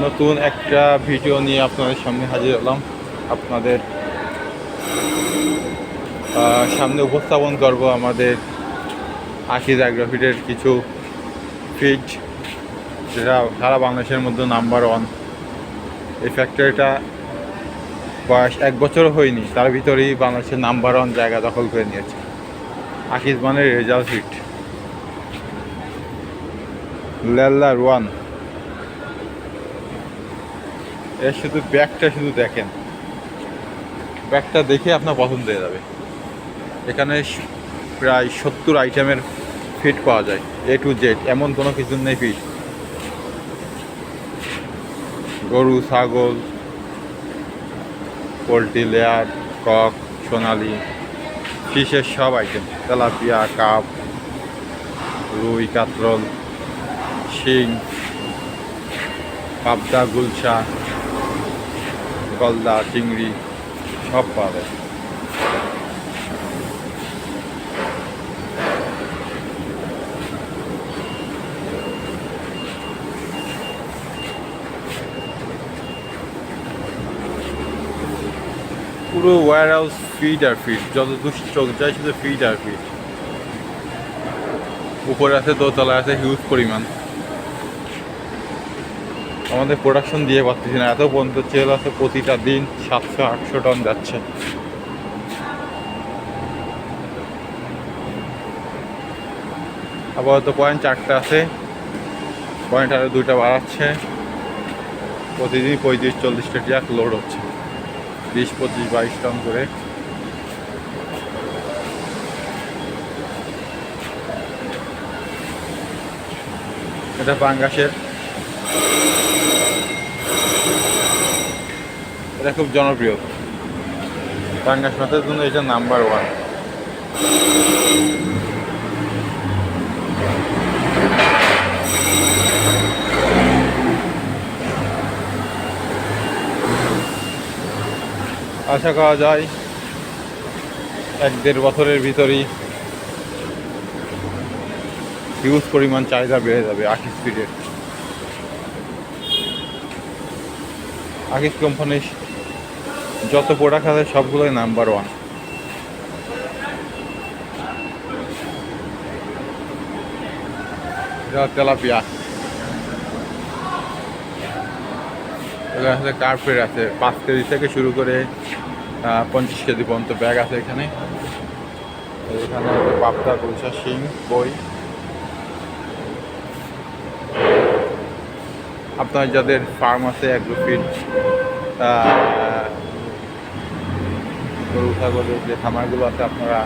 নতুন একটা ভিডিও নিয়ে আপনাদের সামনে হাজির হলাম। আপনাদের সামনে উপস্থাপন করব আমাদের আকিজ অ্যাগ্রোফিটের কিছু ফিড, যেটা সারা বাংলাদেশের মধ্যে নাম্বার 1। এই ফ্যাক্টরিটা বয়স 1 বছরও হয়নি, তার ভিতরেই বাংলাদেশের নাম্বার 1 জায়গা দখল করে নিয়েছে। আকিজ মানের রেজাল্ট ফিট, লেল্লার 1। এর শুধু ব্যাগটা শুধু দেখেন, ব্যাগটা দেখে আপনার পছন্দ হয়ে যাবে। এখানে প্রায় 70 আইটেমের ফিড পাওয়া যায়, A to Z, এমন কোনো কিছু নেই ফিড। গরু, ছাগল, পোলট্রি, লেয়ার, কক, সোনালি, ফিশের সব আইটেম, তেলাপিয়া, কাপ, রুই, কাতরল, শিং, পাবদা, গুলশা, গলদা, চিংড়ি সব পাওয়া যায়। পুরো ওয়্যার হাউস ফিড আর ফিড, যতদূর চোখ যায় শুধু ফিড আর ফিড। উপরে আছে, দোতলায় আছে হিউজ পরিমাণ। আমাদের প্রোডাকশন দিয়ে পারতেছি না, এত পর্যন্ত চেল আছে প্রতিটা দিন 700-800 টন যাচ্ছে। আপাতত পয়েন্ট 4টা আছে, পয়েন্ট আরও 2টা বাড়াচ্ছে। প্রতিদিন 35-40টা ট্রাক লোড হচ্ছে, 20-25-22 টন করে। এটা পাঙ্গাসের, এটা খুব জনপ্রিয়। পাঙ্গাস মাছের জন্য এটা নাম্বার 1। আশা করা যায় 1-1.5 বছরের ভিতরেই হিউজ পরিমাণ চাহিদা বেড়ে যাবে আকিজ ফিডের। আকিজ কোম্পানির যত প্রোডাক্ট আছে সবগুলোই নাম্বার 1। তেলাপিয়া, আছে কার্পেট আছে, 5 কেজি থেকে শুরু করে 50 কেজি পর্যন্ত ব্যাগ আছে এখানে। এখানে পাবদা, গুলশা, শিং, কই। আপনার যাদের ফার্ম আছে, অ্যাগ্রোফিড, গরু ছাগলের যে খামারগুলো আছে, আপনারা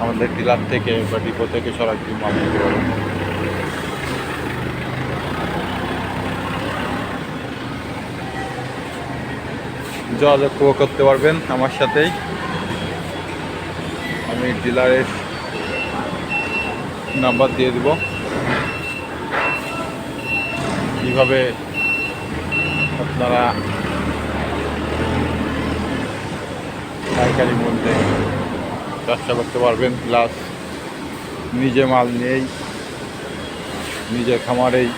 আমাদের ডিলার থেকে বা ডিপো থেকে সরাসরি মাল নিতে পারেন। যোগাযোগ করতে পারবেন আমার সাথেই। আমি ডিলারের নাম্বার দিয়ে দেব, কীভাবে আপনারা পাইকারি মূল্যে ব্যবসা করতে পারবেন, প্লাস নিজে মাল নিয়েই নিজের খামারেই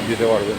দিতে পারবেন।